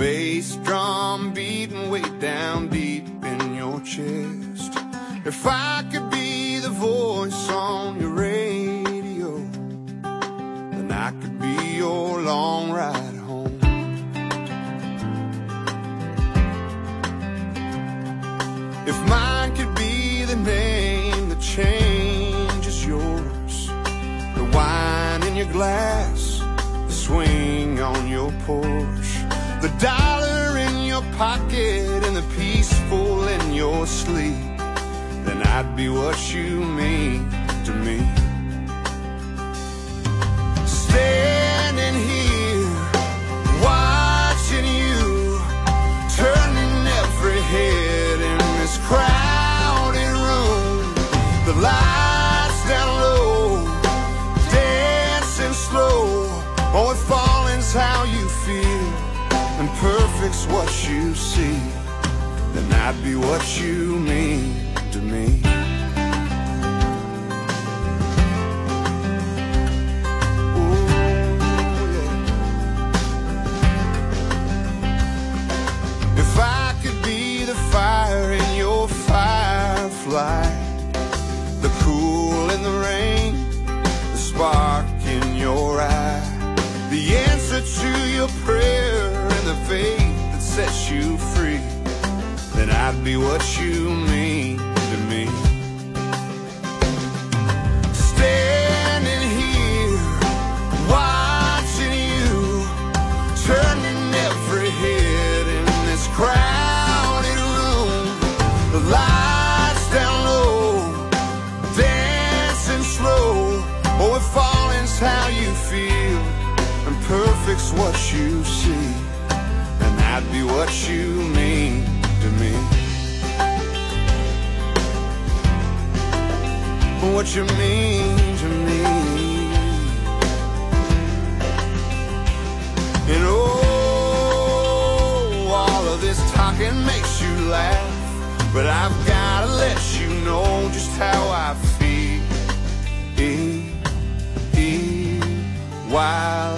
bass drum beating way down deep in your chest. If I could be the voice on your radio, then I could be your long ride home. If mine could be the name that changes yours, the wine in your glass, the swing on your Porsche, the dollar in your pocket and the peaceful in your sleep, then I'd be what you mean to me. Standing here, watching you, turning every head in this crowded room. The lights down low, dancing slow. Oh, if falling's how you feel and perfect's what you see, then I'd be what you mean to me. Ooh, yeah. If I could be the fire in your firefly, the cool in the rain, the spark in your eye, the answer to your prayer and the faith that sets you free, then I'd be what you mean to me. Standing here, watching you, turning every head in this crowded room. The lights down low, dancing slow. Oh, if falling's how you feel and perfect's what you see, then I'd be what you mean to me. What you mean to me. And oh, all of this talking makes you laugh, but I've gotta let you know just how I feel. While